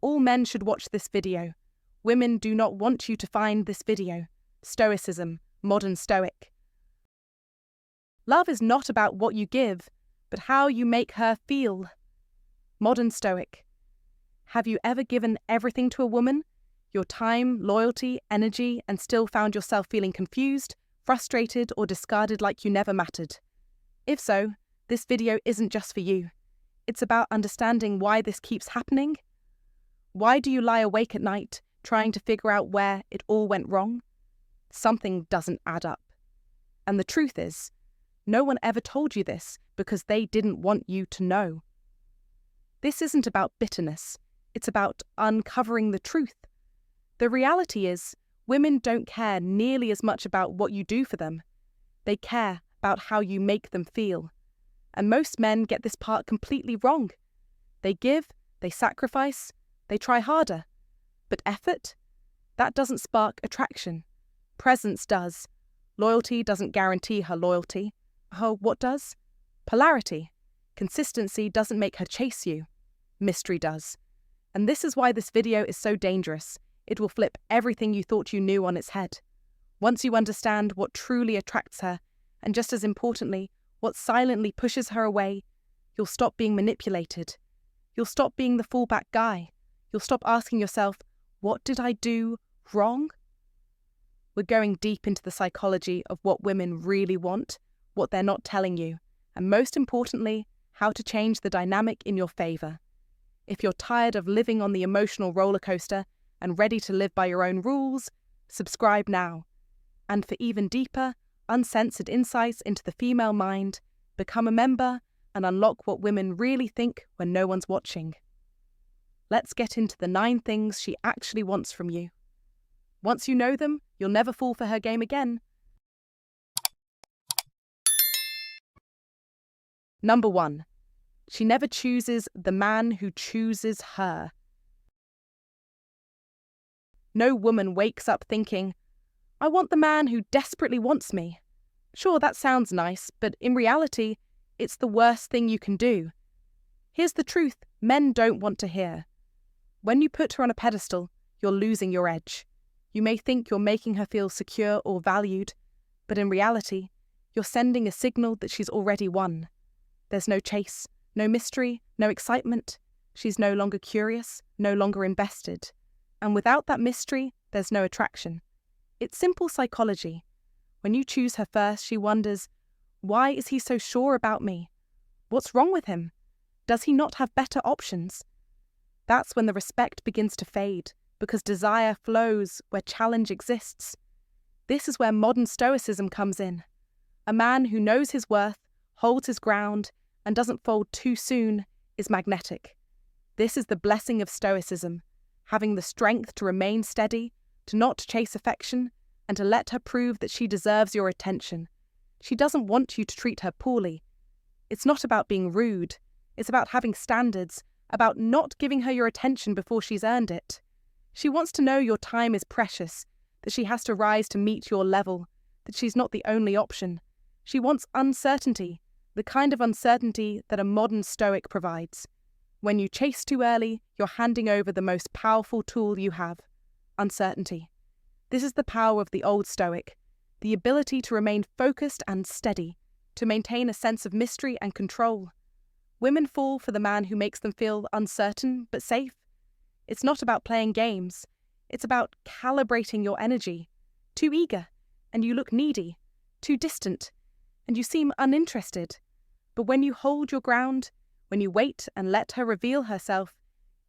All men should watch this video. Women do not want you to find this video. Stoicism, modern stoic. Love is not about what you give, but how you make her feel. Modern stoic. Have you ever given everything to a woman? Your time, loyalty, energy, and still found yourself feeling confused, frustrated, or discarded like you never mattered? If so, this video isn't just for you. It's about understanding why this keeps happening. Why do you lie awake at night trying to figure out where it all went wrong? Something doesn't add up. And the truth is, no one ever told you this because they didn't want you to know. This isn't about bitterness. It's about uncovering the truth. The reality is, women don't care nearly as much about what you do for them. They care about how you make them feel. And most men get this part completely wrong. They give, they sacrifice, they try harder. But effort? That doesn't spark attraction. Presence does. Loyalty doesn't guarantee her loyalty. Oh, what does? Polarity. Consistency doesn't make her chase you. Mystery does. And this is why this video is so dangerous. It will flip everything you thought you knew on its head. Once you understand what truly attracts her, and just as importantly, what silently pushes her away, you'll stop being manipulated. You'll stop being the fallback guy. You'll stop asking yourself, what did I do wrong? We're going deep into the psychology of what women really want, what they're not telling you, and most importantly, how to change the dynamic in your favor. If you're tired of living on the emotional roller coaster and ready to live by your own rules, subscribe now. And for even deeper, uncensored insights into the female mind, become a member and unlock what women really think when no one's watching. Let's get into the 9 things she actually wants from you. Once you know them, you'll never fall for her game again. Number 1. She never chooses the man who chooses her. No woman wakes up thinking, I want the man who desperately wants me. Sure, that sounds nice, but in reality, it's the worst thing you can do. Here's the truth men don't want to hear. When you put her on a pedestal, you're losing your edge. You may think you're making her feel secure or valued, but in reality, you're sending a signal that she's already won. There's no chase, no mystery, no excitement. She's no longer curious, no longer invested. And without that mystery, there's no attraction. It's simple psychology. When you choose her first, she wonders, why is he so sure about me? What's wrong with him? Does he not have better options? That's when the respect begins to fade, because desire flows where challenge exists. This is where modern stoicism comes in. A man who knows his worth, holds his ground, and doesn't fold too soon is magnetic. This is the blessing of stoicism, having the strength to remain steady, to not chase affection, and to let her prove that she deserves your attention. She doesn't want you to treat her poorly. It's not about being rude. It's about having standards, about not giving her your attention before she's earned it. She wants to know your time is precious, that she has to rise to meet your level, that she's not the only option. She wants uncertainty, the kind of uncertainty that a modern stoic provides. When you chase too early, you're handing over the most powerful tool you have, uncertainty. This is the power of the old stoic, the ability to remain focused and steady, to maintain a sense of mystery and control. Women fall for the man who makes them feel uncertain but safe. It's not about playing games. It's about calibrating your energy. Too eager, and you look needy. Too distant, and you seem uninterested. But when you hold your ground, when you wait and let her reveal herself,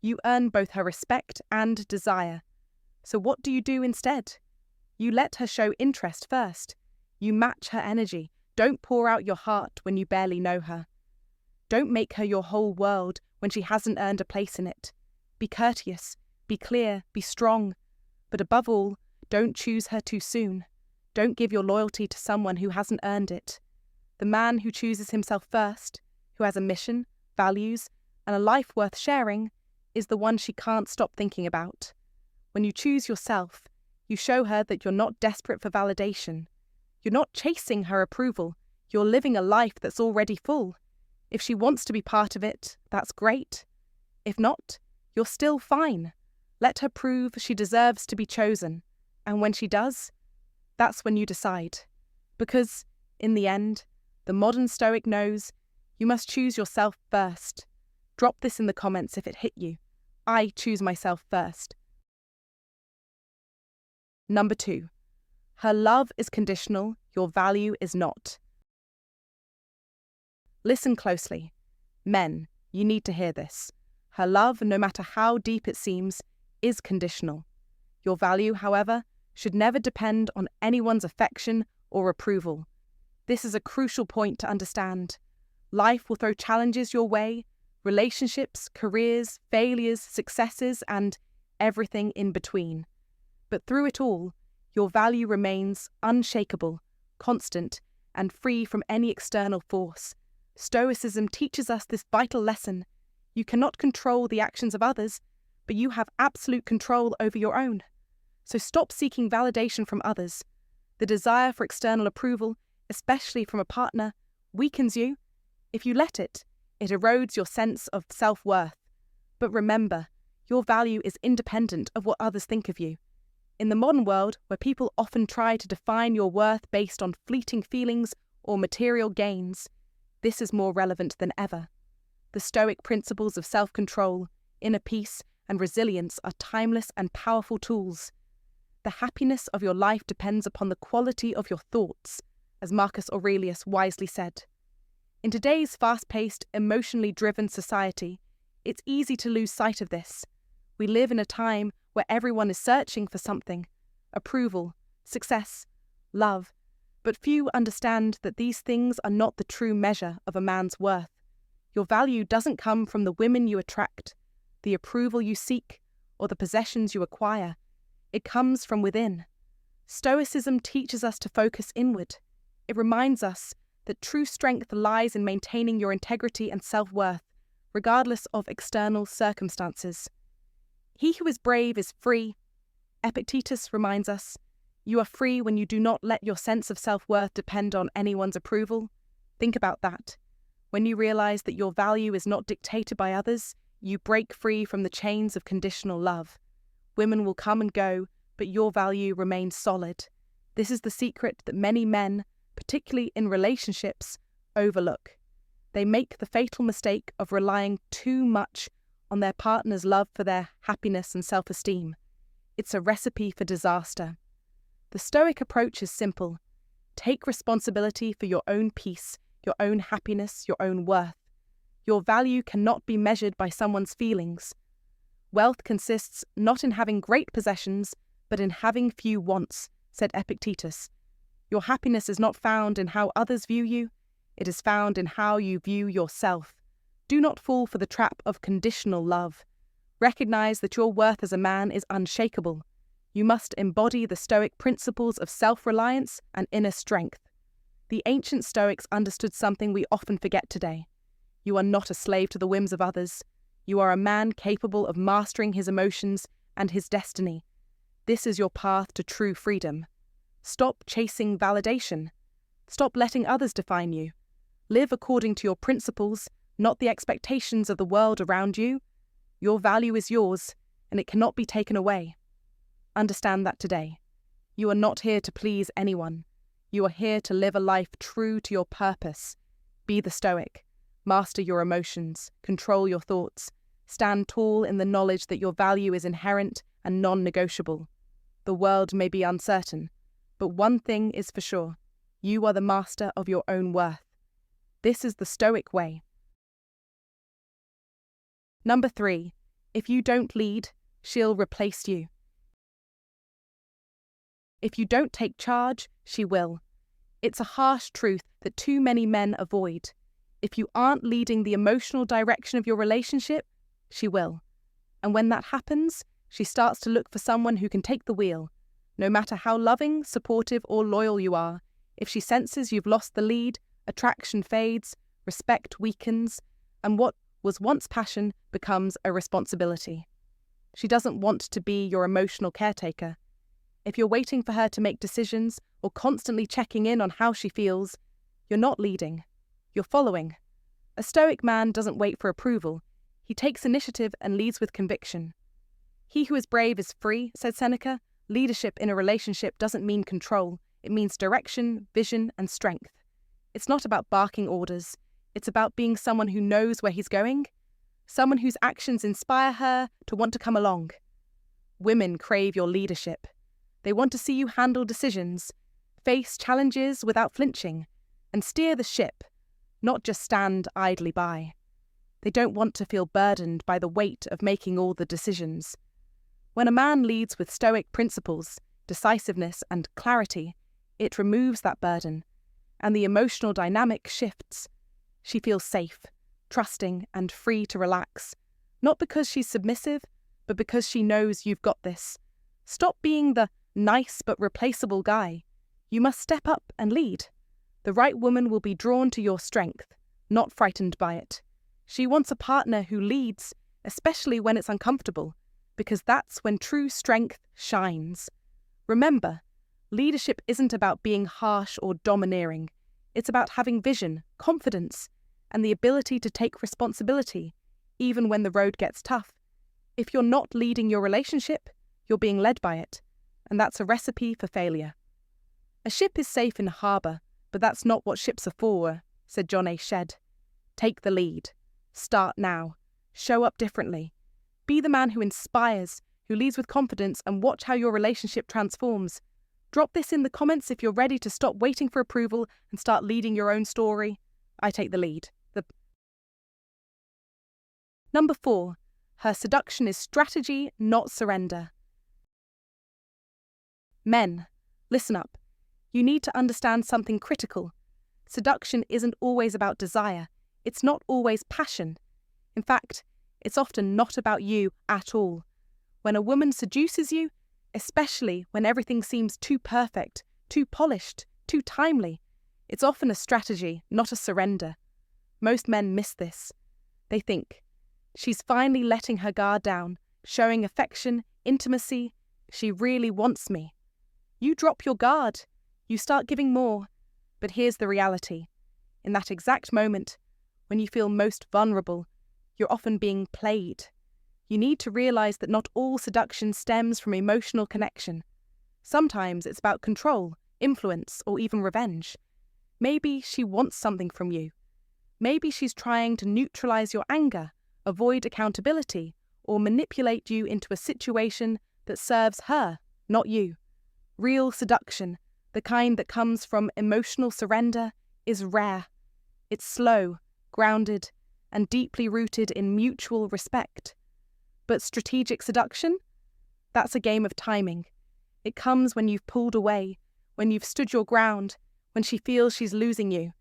you earn both her respect and desire. So what do you do instead? You let her show interest first. You match her energy. Don't pour out your heart when you barely know her. Don't make her your whole world when she hasn't earned a place in it. Be courteous, be clear, be strong. But above all, don't choose her too soon. Don't give your loyalty to someone who hasn't earned it. The man who chooses himself first, who has a mission, values, and a life worth sharing, is the one she can't stop thinking about. When you choose yourself, you show her that you're not desperate for validation. You're not chasing her approval. You're living a life that's already full. If she wants to be part of it, that's great. If not, you're still fine. Let her prove she deserves to be chosen. And when she does, that's when you decide. Because, in the end, the modern Stoic knows you must choose yourself first. Drop this in the comments if it hit you. I choose myself first. Number 2. Her love is conditional, your value is not. Listen closely. Men, you need to hear this. Her love, no matter how deep it seems, is conditional. Your value, however, should never depend on anyone's affection or approval. This is a crucial point to understand. Life will throw challenges your way, relationships, careers, failures, successes, and everything in between. But through it all, your value remains unshakable, constant, and free from any external force. Stoicism teaches us this vital lesson. You cannot control the actions of others, but you have absolute control over your own. So stop seeking validation from others. The desire for external approval, especially from a partner, weakens you. If you let it, it erodes your sense of self-worth. But remember, your value is independent of what others think of you. In the modern world, where people often try to define your worth based on fleeting feelings or material gains, this is more relevant than ever. The Stoic principles of self-control, inner peace, and resilience are timeless and powerful tools. The happiness of your life depends upon the quality of your thoughts, as Marcus Aurelius wisely said. In today's fast-paced, emotionally driven society, it's easy to lose sight of this. We live in a time where everyone is searching for something: approval, success, love. But few understand that these things are not the true measure of a man's worth. Your value doesn't come from the women you attract, the approval you seek, or the possessions you acquire. It comes from within. Stoicism teaches us to focus inward. It reminds us that true strength lies in maintaining your integrity and self-worth, regardless of external circumstances. He who is brave is free. Epictetus reminds us, you are free when you do not let your sense of self-worth depend on anyone's approval. Think about that. When you realize that your value is not dictated by others, you break free from the chains of conditional love. Women will come and go, but your value remains solid. This is the secret that many men, particularly in relationships, overlook. They make the fatal mistake of relying too much on their partner's love for their happiness and self-esteem. It's a recipe for disaster. The Stoic approach is simple. Take responsibility for your own peace, your own happiness, your own worth. Your value cannot be measured by someone's feelings. Wealth consists not in having great possessions, but in having few wants, said Epictetus. Your happiness is not found in how others view you. It is found in how you view yourself. Do not fall for the trap of conditional love. Recognize that your worth as a man is unshakable. You must embody the Stoic principles of self-reliance and inner strength. The ancient Stoics understood something we often forget today. You are not a slave to the whims of others. You are a man capable of mastering his emotions and his destiny. This is your path to true freedom. Stop chasing validation. Stop letting others define you. Live according to your principles, not the expectations of the world around you. Your value is yours, and it cannot be taken away. Understand that today. You are not here to please anyone. You are here to live a life true to your purpose. Be the Stoic. Master your emotions. Control your thoughts. Stand tall in the knowledge that your value is inherent and non-negotiable. The world may be uncertain, but one thing is for sure. You are the master of your own worth. This is the Stoic way. Number 3. If you don't lead, she'll replace you. If you don't take charge, she will. It's a harsh truth that too many men avoid. If you aren't leading the emotional direction of your relationship, she will. And when that happens, she starts to look for someone who can take the wheel. No matter how loving, supportive, or loyal you are, if she senses you've lost the lead, attraction fades, respect weakens, and what was once passion becomes a responsibility. She doesn't want to be your emotional caretaker. If you're waiting for her to make decisions or constantly checking in on how she feels, you're not leading. You're following. A Stoic man doesn't wait for approval. He takes initiative and leads with conviction. He who is brave is free, said Seneca. Leadership in a relationship doesn't mean control. It means direction, vision, and strength. It's not about barking orders. It's about being someone who knows where he's going, someone whose actions inspire her to want to come along. Women crave your leadership. They want to see you handle decisions, face challenges without flinching, and steer the ship, not just stand idly by. They don't want to feel burdened by the weight of making all the decisions. When a man leads with Stoic principles, decisiveness, and clarity, it removes that burden, and the emotional dynamic shifts. She feels safe, trusting, and free to relax, not because she's submissive, but because she knows you've got this. Stop being the nice but replaceable guy. You must step up and lead. The right woman will be drawn to your strength, not frightened by it. She wants a partner who leads, especially when it's uncomfortable, because that's when true strength shines. Remember, leadership isn't about being harsh or domineering. It's about having vision, confidence, and the ability to take responsibility, even when the road gets tough. If you're not leading your relationship, you're being led by it, and that's a recipe for failure. A ship is safe in a harbour, but that's not what ships are for, said John A. Shedd. Take the lead. Start now. Show up differently. Be the man who inspires, who leads with confidence, and watch how your relationship transforms. Drop this in the comments if you're ready to stop waiting for approval and start leading your own story. I take the lead. Number 4. Her seduction is strategy, not surrender. Men, listen up. You need to understand something critical. Seduction isn't always about desire. It's not always passion. In fact, it's often not about you at all. When a woman seduces you, especially when everything seems too perfect, too polished, too timely, it's often a strategy, not a surrender. Most men miss this. They think, she's finally letting her guard down, showing affection, intimacy. She really wants me. You drop your guard. You start giving more. But here's the reality. In that exact moment, when you feel most vulnerable, you're often being played. You need to realize that not all seduction stems from emotional connection. Sometimes it's about control, influence, or even revenge. Maybe she wants something from you. Maybe she's trying to neutralize your anger, avoid accountability, or manipulate you into a situation that serves her, not you. Real seduction, the kind that comes from emotional surrender, is rare. It's slow, grounded, and deeply rooted in mutual respect. But strategic seduction? That's a game of timing. It comes when you've pulled away, when you've stood your ground, when she feels she's losing you.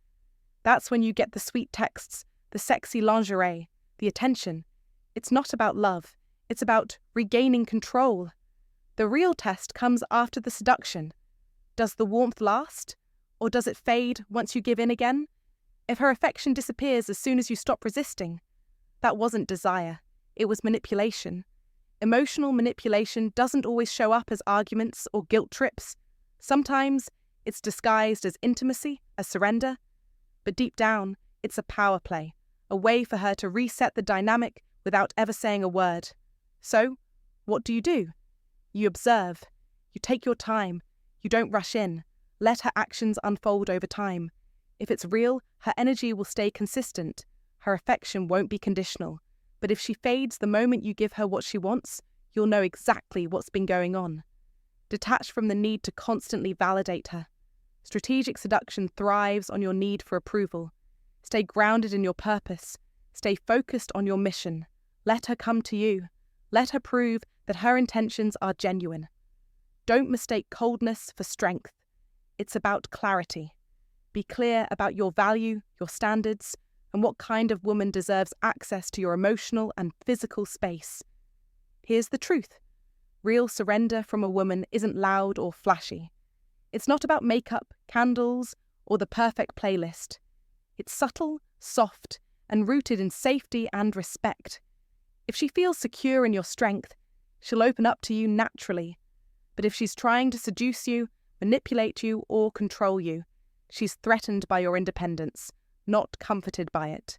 That's when you get the sweet texts, the sexy lingerie, the attention. It's not about love. It's about regaining control. The real test comes after the seduction. Does the warmth last? Or does it fade once you give in again? If her affection disappears as soon as you stop resisting, that wasn't desire. It was manipulation. Emotional manipulation doesn't always show up as arguments or guilt trips. Sometimes it's disguised as intimacy, as surrender. But deep down, it's a power play, a way for her to reset the dynamic without ever saying a word. So, what do? You observe. You take your time. You don't rush in. Let her actions unfold over time. If it's real, her energy will stay consistent. Her affection won't be conditional. But if she fades the moment you give her what she wants, you'll know exactly what's been going on. Detach from the need to constantly validate her. Strategic seduction thrives on your need for approval. Stay grounded in your purpose. Stay focused on your mission. Let her come to you. Let her prove that her intentions are genuine. Don't mistake coldness for strength. It's about clarity. Be clear about your value, your standards, and what kind of woman deserves access to your emotional and physical space. Here's the truth. Real surrender from a woman isn't loud or flashy. It's not about makeup, candles, or the perfect playlist. It's subtle, soft, and rooted in safety and respect. If she feels secure in your strength, she'll open up to you naturally. But if she's trying to seduce you, manipulate you, or control you, she's threatened by your independence, not comforted by it.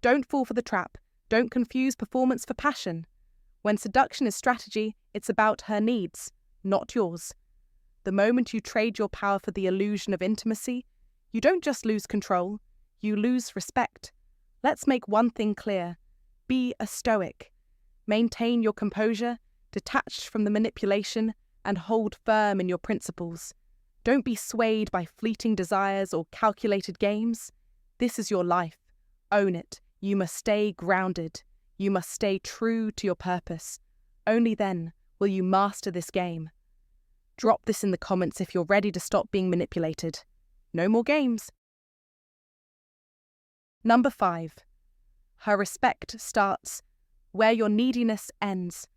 Don't fall for the trap. Don't confuse performance for passion. When seduction is strategy, it's about her needs, not yours. The moment you trade your power for the illusion of intimacy, you don't just lose control, you lose respect. Let's make one thing clear. Be a Stoic. Maintain your composure, detached from the manipulation, and hold firm in your principles. Don't be swayed by fleeting desires or calculated games. This is your life. Own it. You must stay grounded. You must stay true to your purpose. Only then will you master this game. Drop this in the comments if you're ready to stop being manipulated. No more games. Number 5. Her respect starts where your neediness ends.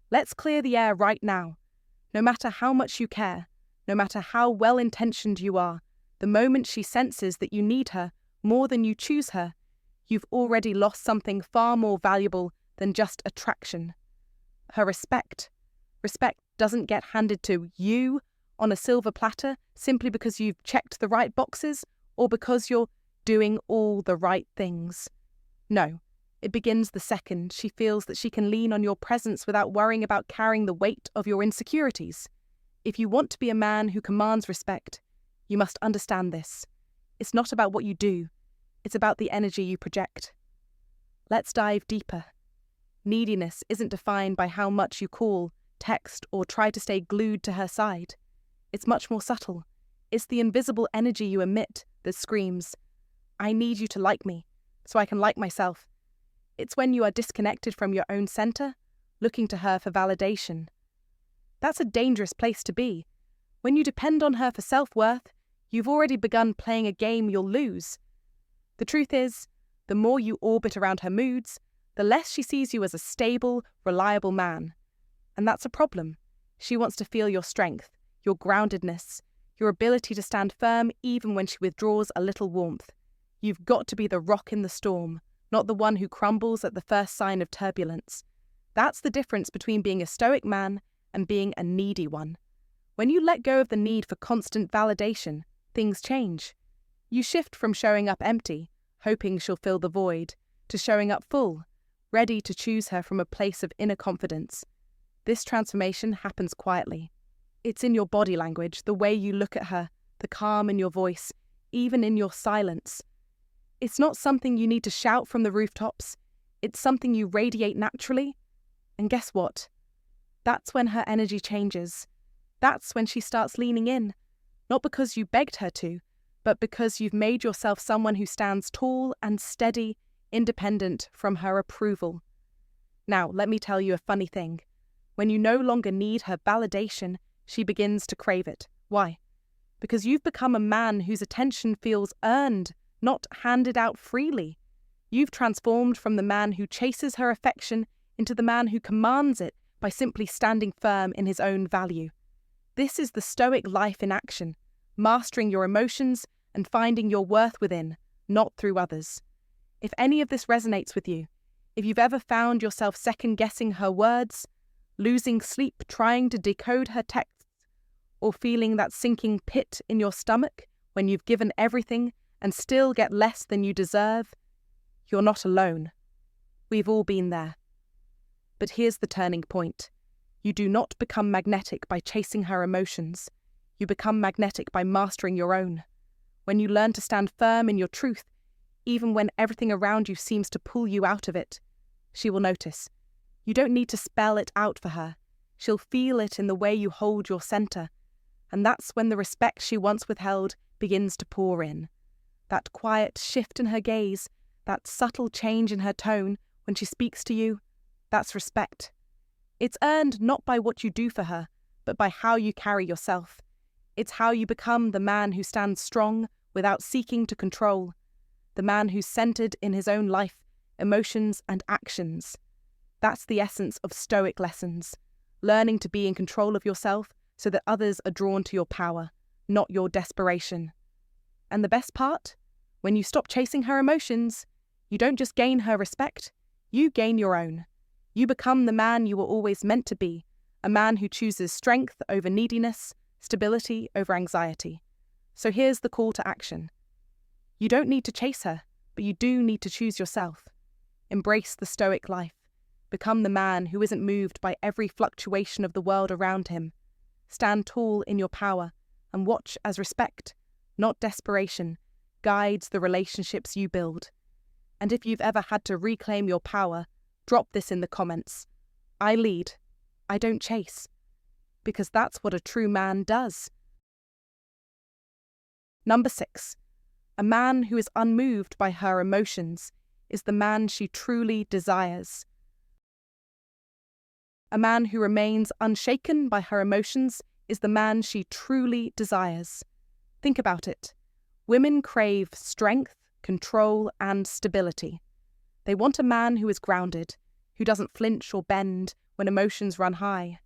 Let's clear the air right now. No matter how much you care, no matter how well-intentioned you are, the moment she senses that you need her more than you choose her, you've already lost something far more valuable than just attraction. Her respect. Respect doesn't get handed to you on a silver platter simply because you've checked the right boxes or because you're doing all the right things. No, it begins the second she feels that she can lean on your presence without worrying about carrying the weight of your insecurities. If you want to be a man who commands respect, you must understand this. It's not about what you do, it's about the energy you project. Let's dive deeper. Neediness isn't defined by how much you call, text, or try to stay glued to her side. It's much more subtle. It's the invisible energy you emit that screams, "I need you to like me, so I can like myself." It's when you are disconnected from your own center, looking to her for validation. That's a dangerous place to be. When you depend on her for self-worth, you've already begun playing a game you'll lose. The truth is, the more you orbit around her moods, the less she sees you as a stable, reliable man. And that's a problem. She wants to feel your strength, your groundedness, your ability to stand firm even when she withdraws a little warmth. You've got to be the rock in the storm, not the one who crumbles at the first sign of turbulence. That's the difference between being a Stoic man and being a needy one. When you let go of the need for constant validation, things change. You shift from showing up empty, hoping she'll fill the void, to showing up full, ready to choose her from a place of inner confidence. This transformation happens quietly. It's in your body language, the way you look at her, the calm in your voice, even in your silence. It's not something you need to shout from the rooftops. It's something you radiate naturally. And guess what? That's when her energy changes. That's when she starts leaning in. Not because you begged her to, but because you've made yourself someone who stands tall and steady, independent from her approval. Now, let me tell you a funny thing. When you no longer need her validation, she begins to crave it. Why? Because you've become a man whose attention feels earned, not handed out freely. You've transformed from the man who chases her affection into the man who commands it by simply standing firm in his own value. This is the Stoic life in action, mastering your emotions and finding your worth within, not through others. If any of this resonates with you, if you've ever found yourself second-guessing her words, losing sleep trying to decode her texts, or feeling that sinking pit in your stomach when you've given everything and still get less than you deserve, you're not alone. We've all been there. But here's the turning point. You do not become magnetic by chasing her emotions. You become magnetic by mastering your own. When you learn to stand firm in your truth, even when everything around you seems to pull you out of it, she will notice. You don't need to spell it out for her. She'll feel it in the way you hold your center. And that's when the respect she once withheld begins to pour in. That quiet shift in her gaze, that subtle change in her tone when she speaks to you, that's respect. It's earned not by what you do for her, but by how you carry yourself. It's how you become the man who stands strong without seeking to control, the man who's centered in his own life, emotions, and actions. That's the essence of Stoic lessons, learning to be in control of yourself so that others are drawn to your power, not your desperation. And the best part? When you stop chasing her emotions, you don't just gain her respect, you gain your own. You become the man you were always meant to be, a man who chooses strength over neediness, stability over anxiety. So here's the call to action. You don't need to chase her, but you do need to choose yourself. Embrace the Stoic life. Become the man who isn't moved by every fluctuation of the world around him. Stand tall in your power and watch as respect, not desperation, guides the relationships you build. And if you've ever had to reclaim your power, drop this in the comments. I lead. I don't chase. Because that's what a true man does. Number 6. A man who is unmoved by her emotions is the man she truly desires. A man who remains unshaken by her emotions is the man she truly desires. Think about it. Women crave strength, control, and stability. They want a man who is grounded, who doesn't flinch or bend when emotions run high.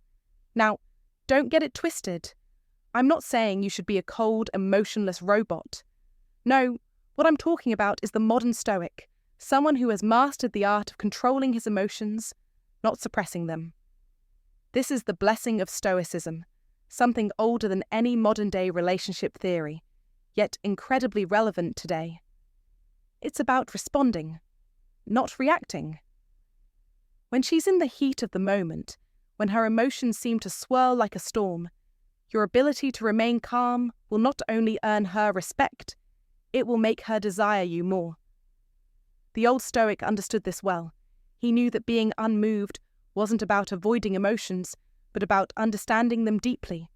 Now, don't get it twisted. I'm not saying you should be a cold, emotionless robot. No, what I'm talking about is the modern Stoic, someone who has mastered the art of controlling his emotions, not suppressing them. This is the blessing of Stoicism, something older than any modern-day relationship theory, yet incredibly relevant today. It's about responding, not reacting. When she's in the heat of the moment, when her emotions seem to swirl like a storm, your ability to remain calm will not only earn her respect, it will make her desire you more. The old Stoic understood this well. He knew that being unmoved wasn't about avoiding emotions, but about understanding them deeply.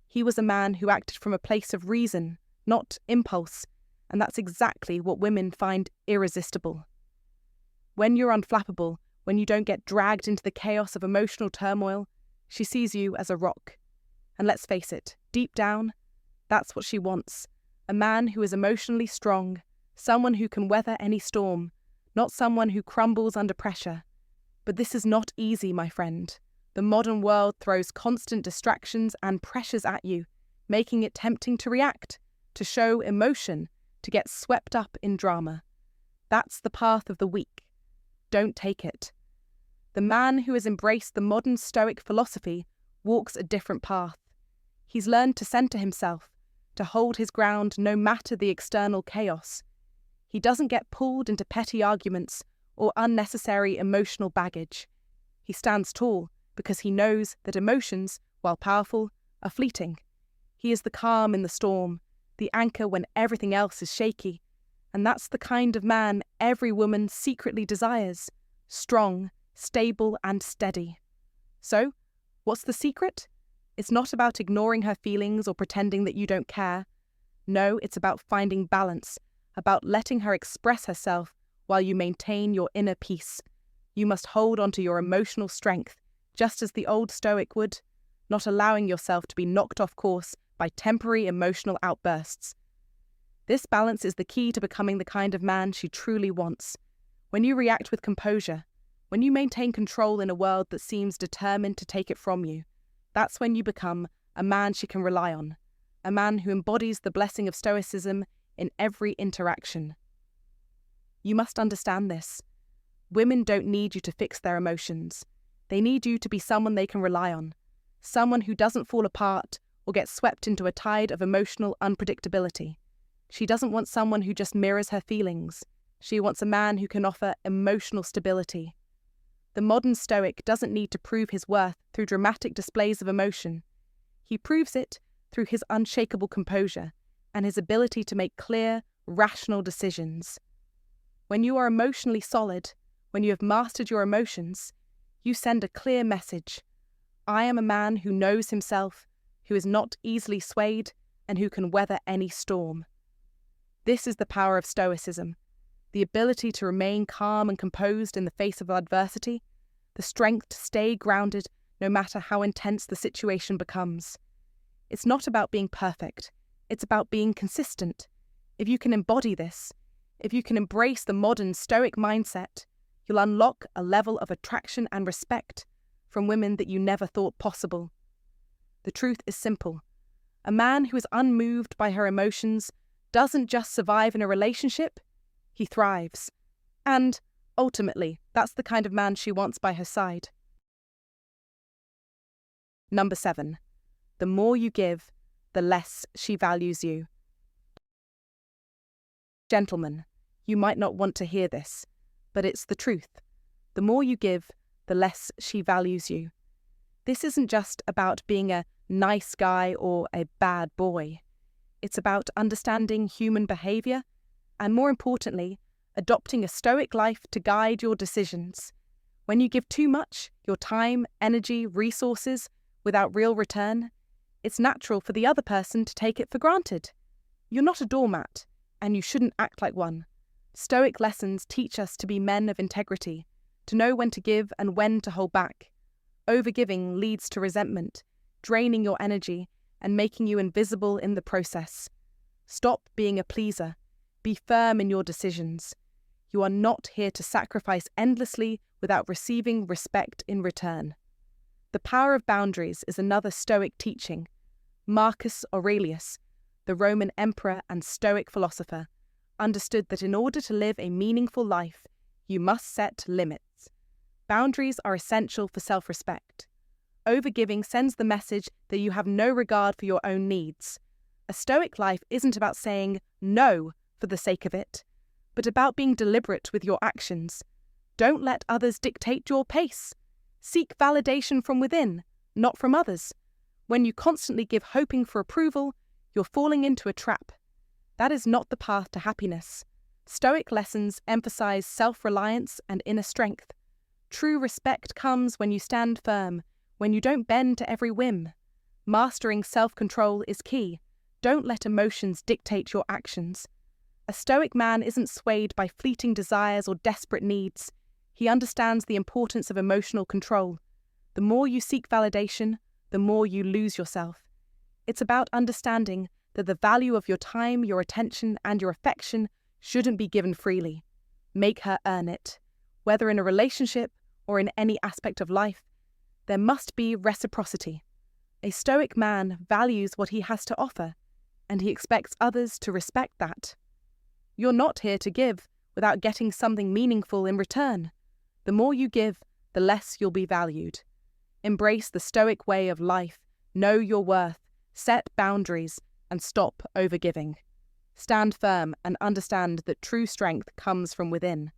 He was a man who acted from a place of reason, not impulse, and that's exactly what women find irresistible. When you're unflappable, when you don't get dragged into the chaos of emotional turmoil, she sees you as a rock. And let's face it, deep down, that's what she wants. A man who is emotionally strong, someone who can weather any storm, not someone who crumbles under pressure. But this is not easy, my friend. The modern world throws constant distractions and pressures at you, making it tempting to react, to show emotion, to get swept up in drama. That's the path of the weak. Don't take it. The man who has embraced the modern Stoic philosophy walks a different path. He's learned to center himself, to hold his ground no matter the external chaos. He doesn't get pulled into petty arguments or unnecessary emotional baggage. He stands tall because he knows that emotions, while powerful, are fleeting. He is the calm in the storm, the anchor when everything else is shaky. And that's the kind of man every woman secretly desires: strong, stable, and steady. So, what's the secret? It's not about ignoring her feelings or pretending that you don't care. No, it's about finding balance, about letting her express herself while you maintain your inner peace. You must hold onto your emotional strength, just as the old Stoic would, not allowing yourself to be knocked off course by temporary emotional outbursts. This balance is the key to becoming the kind of man she truly wants. When you react with composure, when you maintain control in a world that seems determined to take it from you, that's when you become a man she can rely on, a man who embodies the blessing of Stoicism in every interaction. You must understand this. Women don't need you to fix their emotions. They need you to be someone they can rely on, someone who doesn't fall apart or get swept into a tide of emotional unpredictability. She doesn't want someone who just mirrors her feelings. She wants a man who can offer emotional stability. The modern Stoic doesn't need to prove his worth through dramatic displays of emotion. He proves it through his unshakable composure and his ability to make clear, rational decisions. When you are emotionally solid, when you have mastered your emotions, you send a clear message. I am a man who knows himself, who is not easily swayed, and who can weather any storm. This is the power of Stoicism, the ability to remain calm and composed in the face of adversity, the strength to stay grounded no matter how intense the situation becomes. It's not about being perfect, it's about being consistent. If you can embody this, if you can embrace the modern Stoic mindset, you'll unlock a level of attraction and respect from women that you never thought possible. The truth is simple. A man who is unmoved by her emotions doesn't just survive in a relationship, he thrives. And, ultimately, that's the kind of man she wants by her side. Number 7. The more you give, the less she values you. Gentlemen, You might not want to hear this, but it's the truth. The more you give, the less she values you. This isn't just about being a nice guy or a bad boy. It's about understanding human behavior and, more importantly, adopting a stoic life to guide your decisions. When you give too much, your time, energy, resources, without real return, it's natural for the other person to take it for granted. You're not a doormat, and you shouldn't act like one. Stoic lessons teach us to be men of integrity, to know when to give and when to hold back. Overgiving leads to resentment, draining your energy and making you invisible in the process. Stop being a pleaser. Be firm in your decisions. You are not here to sacrifice endlessly without receiving respect in return. The power of boundaries is another Stoic teaching. Marcus Aurelius, the Roman emperor and Stoic philosopher, understood that in order to live a meaningful life, you must set limits. Boundaries are essential for self-respect. Overgiving sends the message that you have no regard for your own needs. A Stoic life isn't about saying no for the sake of it, but about being deliberate with your actions. Don't let others dictate your pace. Seek validation from within, not from others. When you constantly give hoping for approval, you're falling into a trap. That is not the path to happiness. Stoic lessons emphasize self-reliance and inner strength. True respect comes when you stand firm, when you don't bend to every whim. Mastering self-control is key. Don't let emotions dictate your actions. A Stoic man isn't swayed by fleeting desires or desperate needs. He understands the importance of emotional control. The more you seek validation, the more you lose yourself. It's about understanding that the value of your time, your attention, and your affection shouldn't be given freely. Make her earn it. Whether in a relationship or in any aspect of life, there must be reciprocity. A Stoic man values what he has to offer, and he expects others to respect that. You're not here to give without getting something meaningful in return. The more you give, the less you'll be valued. Embrace the Stoic way of life, know your worth, set boundaries, and stop overgiving. Stand firm and understand that true strength comes from within.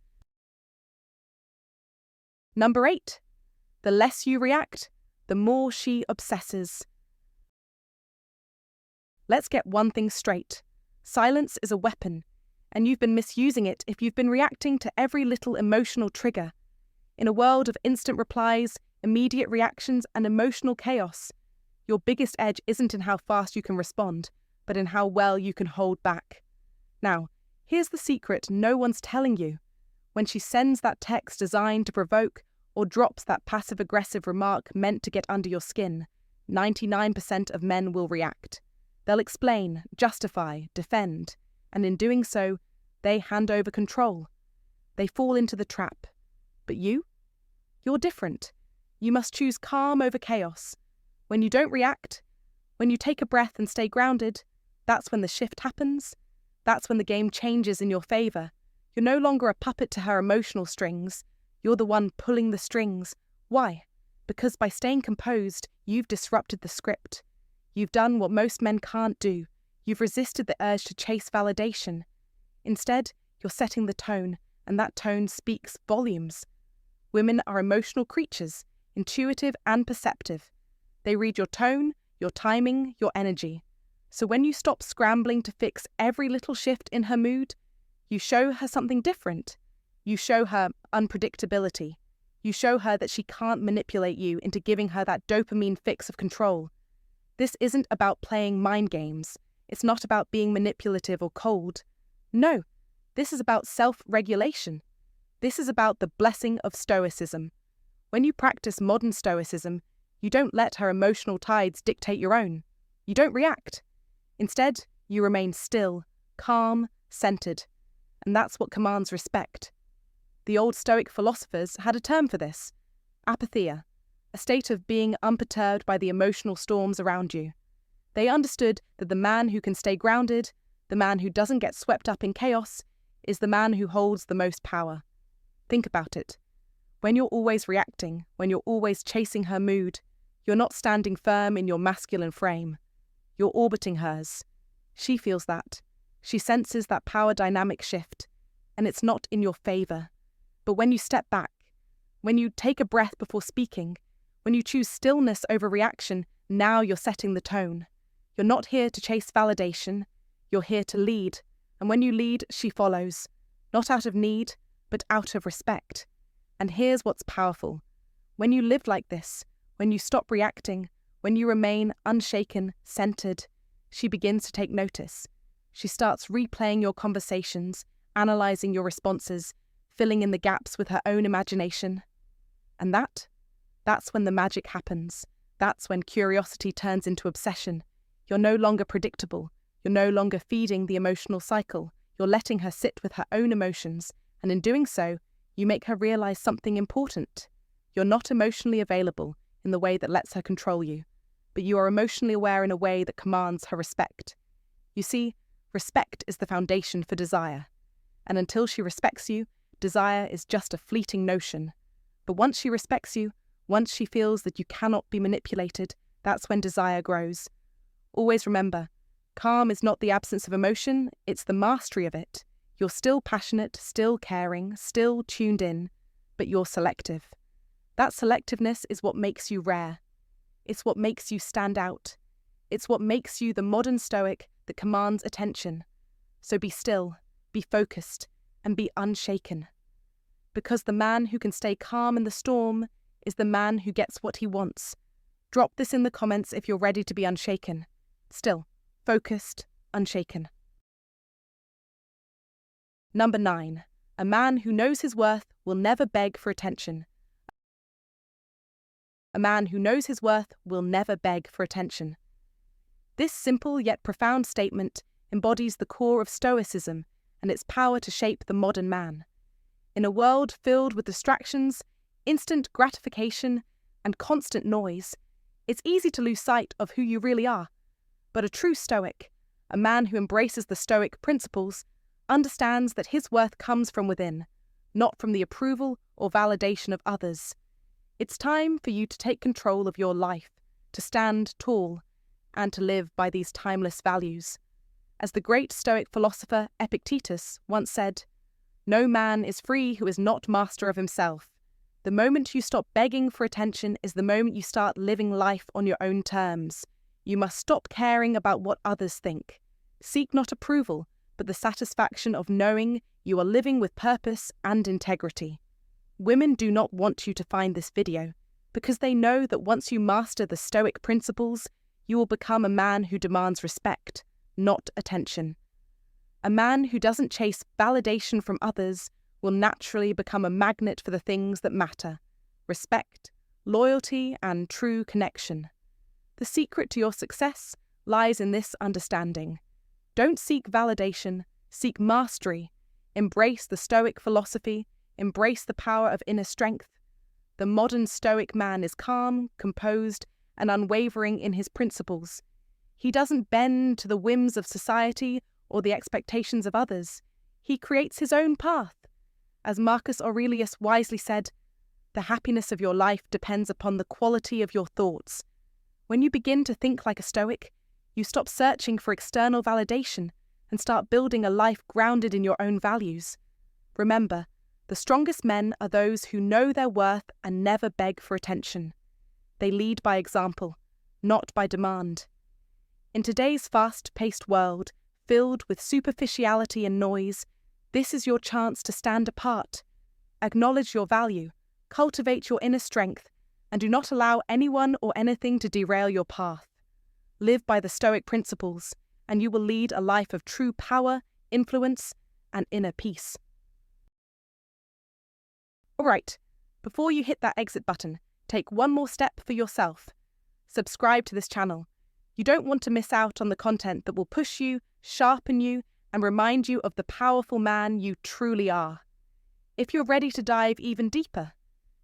Number 8. The less you react, the more she obsesses. Let's get one thing straight. Silence is a weapon, and you've been misusing it if you've been reacting to every little emotional trigger. In a world of instant replies, immediate reactions, and emotional chaos, your biggest edge isn't in how fast you can respond, but in how well you can hold back. Now, here's the secret no one's telling you. When she sends that text designed to provoke or drops that passive-aggressive remark meant to get under your skin, 99% of men will react. They'll explain, justify, defend, and in doing so, they hand over control. They fall into the trap. But you? You're different. You must choose calm over chaos. When you don't react, when you take a breath and stay grounded, that's when the shift happens. That's when the game changes in your favor. You're no longer a puppet to her emotional strings. You're the one pulling the strings. Why? Because by staying composed, you've disrupted the script. You've done what most men can't do. You've resisted the urge to chase validation. Instead, you're setting the tone, and that tone speaks volumes. Women are emotional creatures, intuitive and perceptive. They read your tone, your timing, your energy. So when you stop scrambling to fix every little shift in her mood, you show her something different. You show her unpredictability. You show her that she can't manipulate you into giving her that dopamine fix of control. This isn't about playing mind games. It's not about being manipulative or cold. No, this is about self-regulation. This is about the blessing of Stoicism. When you practice modern Stoicism, you don't let her emotional tides dictate your own. You don't react. Instead, you remain still, calm, centered. And that's what commands respect. The old Stoic philosophers had a term for this: apatheia, a state of being unperturbed by the emotional storms around you. They understood that the man who can stay grounded, the man who doesn't get swept up in chaos, is the man who holds the most power. Think about it. When you're always reacting, when you're always chasing her mood, you're not standing firm in your masculine frame. You're orbiting hers. She feels that. She senses that power dynamic shift. and it's not in your favor. But when you step back, when you take a breath before speaking, when you choose stillness over reaction, now you're setting the tone. You're not here to chase validation, you're here to lead. And when you lead, she follows. Not out of need, but out of respect. And here's what's powerful. When you live like this, when you stop reacting, when you remain unshaken, centered, she begins to take notice. She starts replaying your conversations, analyzing your responses, filling in the gaps with her own imagination. And that's when the magic happens. That's when curiosity turns into obsession. You're no longer predictable. You're no longer feeding the emotional cycle. You're letting her sit with her own emotions, and in doing so, you make her realize something important. You're not emotionally available in the way that lets her control you, but you are emotionally aware in a way that commands her respect. You see, respect is the foundation for desire. And until she respects you, desire is just a fleeting notion. But once she respects you, once she feels that you cannot be manipulated, that's when desire grows. Always remember, calm is not the absence of emotion, it's the mastery of it. You're still passionate, still caring, still tuned in, but you're selective. That selectiveness is what makes you rare. It's what makes you stand out. It's what makes you the modern Stoic that commands attention. So be still, be focused, and be unshaken. Because the man who can stay calm in the storm is the man who gets what he wants. Drop this in the comments if you're ready to be unshaken. Still, focused, unshaken. Number 9. A man who knows his worth will never beg for attention. A man who knows his worth will never beg for attention. This simple yet profound statement embodies the core of Stoicism and its power to shape the modern man. In a world filled with distractions, instant gratification, and constant noise, it's easy to lose sight of who you really are. But a true Stoic, a man who embraces the Stoic principles, understands that his worth comes from within, not from the approval or validation of others. It's time for you to take control of your life, to stand tall, and to live by these timeless values. As the great Stoic philosopher Epictetus once said, "No man is free who is not master of himself." The moment you stop begging for attention is the moment you start living life on your own terms. You must stop caring about what others think. Seek not approval, but the satisfaction of knowing you are living with purpose and integrity. Women do not want you to find this video, because they know that once you master the Stoic principles, you will become a man who demands respect, not attention. A man who doesn't chase validation from others will naturally become a magnet for the things that matter: respect, loyalty, and true connection. The secret to your success lies in this understanding. Don't seek validation, seek mastery. Embrace the Stoic philosophy, embrace the power of inner strength. The modern Stoic man is calm, composed, and unwavering in his principles. He doesn't bend to the whims of society or the expectations of others. He creates his own path. As Marcus Aurelius wisely said, "The happiness of your life depends upon the quality of your thoughts." When you begin to think like a Stoic, you stop searching for external validation and start building a life grounded in your own values. Remember, the strongest men are those who know their worth and never beg for attention. They lead by example, not by demand. In today's fast-paced world, filled with superficiality and noise, this is your chance to stand apart. Acknowledge your value, cultivate your inner strength, and do not allow anyone or anything to derail your path. Live by the Stoic principles, and you will lead a life of true power, influence, and inner peace. Alright, before you hit that exit button, take one more step for yourself. Subscribe to this channel. You don't want to miss out on the content that will push you, sharpen you, and remind you of the powerful man you truly are. If you're ready to dive even deeper,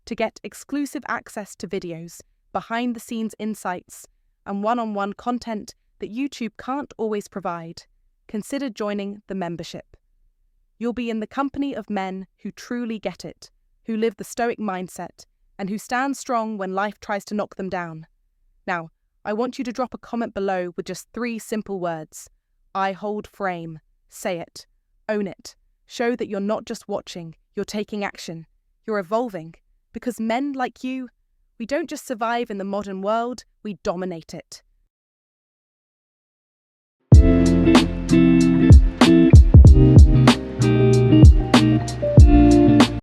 to get exclusive access to videos, behind-the-scenes insights, and one-on-one content that YouTube can't always provide, consider joining the membership. You'll be in the company of men who truly get it, who live the Stoic mindset, and who stand strong when life tries to knock them down. Now, I want you to drop a comment below with just 3 simple words. I hold frame. Say it. Own it. Show that you're not just watching, you're taking action, you're evolving. Because men like you, we don't just survive in the modern world, we dominate it.